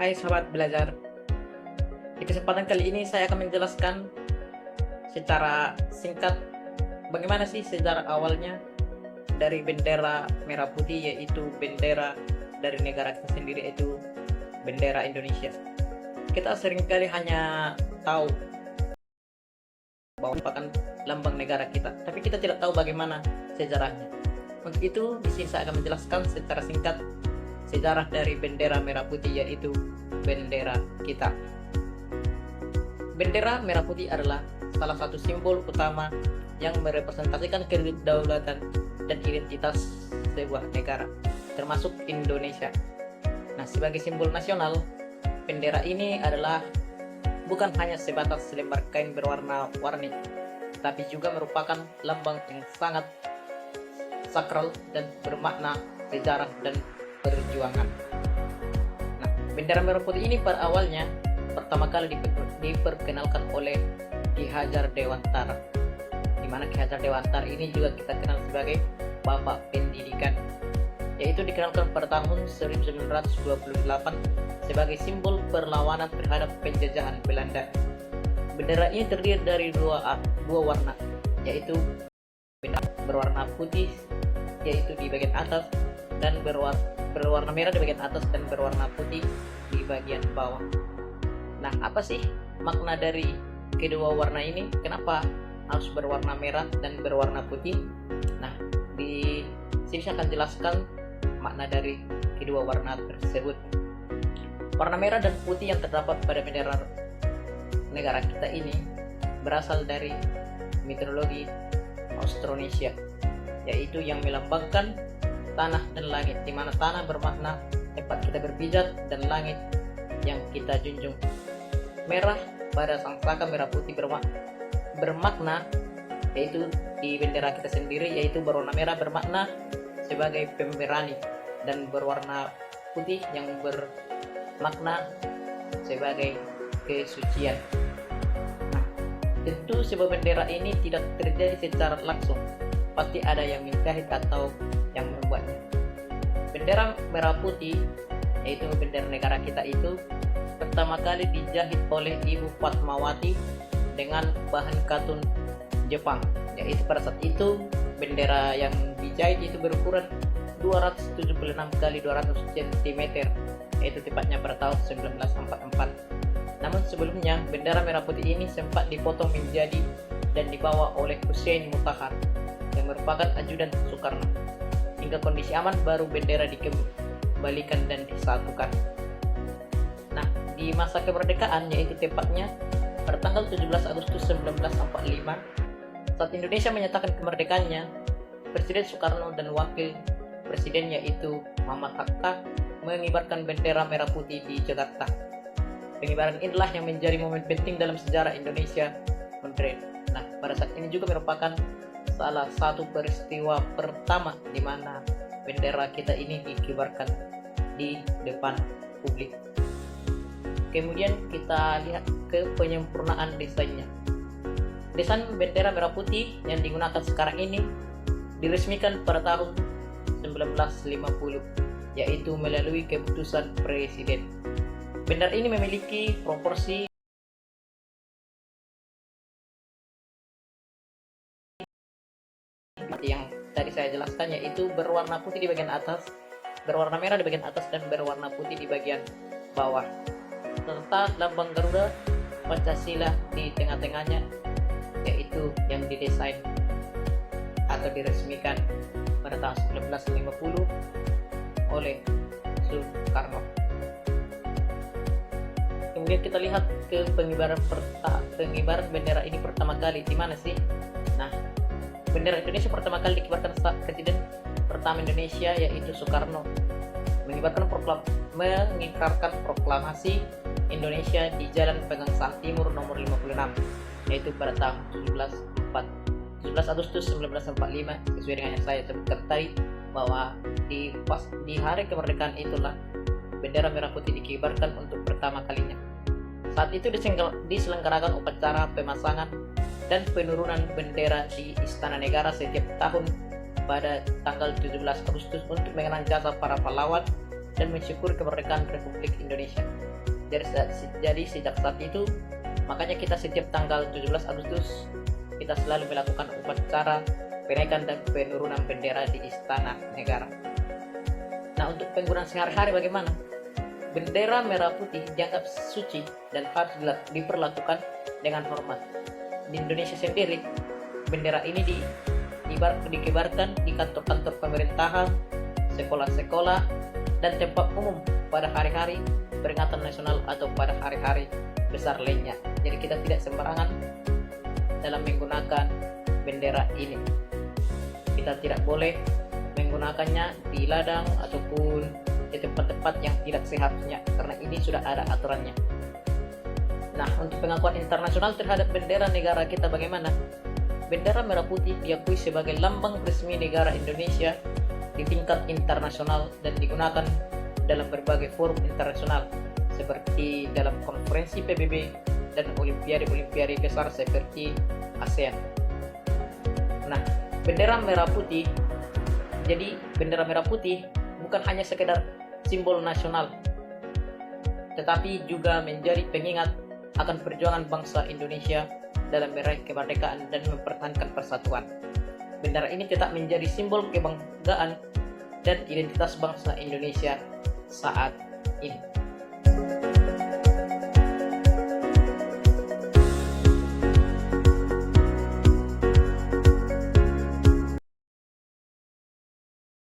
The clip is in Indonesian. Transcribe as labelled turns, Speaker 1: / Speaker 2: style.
Speaker 1: Hai sahabat belajar, di kesempatan kali ini saya akan menjelaskan secara singkat bagaimana sih sejarah awalnya dari bendera merah putih, yaitu bendera dari negara kita sendiri, yaitu bendera Indonesia. Kita seringkali hanya tahu bahwa merupakan lambang negara kita, tapi kita tidak tahu bagaimana sejarahnya. Untuk itu, di sini saya akan menjelaskan secara singkat sejarah dari bendera merah putih, yaitu bendera kita. Bendera merah putih adalah salah satu simbol utama yang merepresentasikan kedaulatan dan identitas sebuah negara, termasuk Indonesia. Nah, sebagai simbol nasional, bendera ini adalah bukan hanya sebatas selembar kain berwarna-warni, tapi juga merupakan lambang yang sangat sakral dan bermakna sejarah dan perjuangan. Nah, bendera merah putih ini pada awalnya pertama kali diperkenalkan oleh Ki Hajar Dewantara, di mana Ki Hajar Dewantara ini juga kita kenal sebagai Bapak Pendidikan, yaitu dikenalkan pada tahun 1928 sebagai simbol perlawanan terhadap penjajahan Belanda. Bendera ini terdiri dari dua warna, yaitu berwarna putih yaitu di bagian atas, dan berwarna merah di bagian atas dan berwarna putih di bagian bawah. Nah, apa sih makna dari kedua warna ini? Kenapa harus berwarna merah dan berwarna putih? Nah, di sini saya akan jelaskan makna dari kedua warna tersebut. Warna merah dan putih yang terdapat pada bendera negara kita ini berasal dari mitologi Austronesia, yaitu yang melambangkan tanah dan langit, di mana tanah bermakna tempat kita berpijak dan langit yang kita junjung. Merah pada sangsaka merah putih bermakna, yaitu di bendera kita sendiri, yaitu berwarna merah bermakna sebagai pemberani, dan berwarna putih yang bermakna sebagai kesucian. Nah, tentu sebuah bendera ini tidak terjadi secara langsung, pasti ada yang menjahit atau yang membuatnya. Bendera merah putih, yaitu bendera negara kita itu, pertama kali dijahit oleh Ibu Fatmawati dengan bahan katun Jepang, yaitu pada saat itu bendera yang dijahit itu berukuran 276 kali 200 cm, yaitu tepatnya pada tahun 1944. Namun sebelumnya bendera merah putih ini sempat dipotong menjadi dan dibawa oleh Hussein Mutahar yang merupakan ajudan Soekarno. Hingga kondisi aman baru bendera dikembalikan dan disatukan. Nah, di masa kemerdekaan, yaitu tepatnya pada tanggal 17 Agustus 1945, saat Indonesia menyatakan kemerdekaannya, Presiden Soekarno dan Wakil Presiden yaitu Muhammad Hatta mengibarkan bendera merah putih di Jakarta. Pengibaran inilah yang menjadi momen penting dalam sejarah Indonesia modern. Nah, pada saat ini juga merupakan salah satu peristiwa pertama di mana bendera kita ini dikibarkan di depan publik. Kemudian kita lihat ke penyempurnaan desainnya. Desain bendera merah putih yang digunakan sekarang ini diresmikan pada tahun 1950, yaitu melalui keputusan Presiden. Bendera ini memiliki proporsi yang tadi saya jelaskan, yaitu berwarna putih di bagian atas, berwarna merah di bagian atas, dan berwarna putih di bagian bawah, serta lambang Garuda Pancasila di tengah-tengahnya, yaitu yang didesain atau diresmikan pada tahun 1950 oleh Soekarno. Kemudian kita lihat ke pengibaran bendera ini pertama kali di mana sih? Nah, bendera Indonesia pertama kali dikibarkan saat Presiden pertama Indonesia, yaitu Soekarno, mengikrarkan proklamasi Indonesia di Jalan Pegangsaan Timur nomor 56, yaitu pada tahun 17 Agustus 1945, sesuai dengan yang saya sebutkan tadi, bahwa di hari kemerdekaan itulah bendera merah putih dikibarkan untuk pertama kalinya. Saat itu diselenggarakan upacara pemasangan dan penurunan bendera di Istana Negara setiap tahun pada tanggal 17 Agustus untuk mengenang jasa para pahlawan dan mensyukuri kemerdekaan Republik Indonesia. Jadi sejak saat itu, makanya kita setiap tanggal 17 Agustus kita selalu melakukan upacara penaikan dan penurunan bendera di Istana Negara. Nah, untuk penggunaan sehari-hari bagaimana? Bendera merah putih dianggap suci dan harus diperlakukan dengan hormat. Di Indonesia sendiri, bendera ini dikibarkan di kantor-kantor pemerintahan, sekolah-sekolah, dan tempat umum pada hari-hari peringatan nasional atau pada hari-hari besar lainnya. Jadi kita tidak sembarangan dalam menggunakan bendera ini. Kita tidak boleh menggunakannya di ladang ataupun di tempat-tempat yang tidak seharusnya, karena ini sudah ada aturannya. Nah, untuk pengakuan internasional terhadap bendera negara kita bagaimana? Bendera merah putih diakui sebagai lambang resmi negara Indonesia di tingkat internasional dan digunakan dalam berbagai forum internasional seperti dalam konferensi PBB dan olimpiade besar seperti ASEAN. Nah, bendera merah putih, jadi bendera merah putih bukan hanya sekedar simbol nasional, tetapi juga menjadi pengingat akan perjuangan bangsa Indonesia dalam meraih kemerdekaan dan mempertahankan persatuan. Bendera ini tetap menjadi simbol kebanggaan dan identitas bangsa Indonesia saat ini.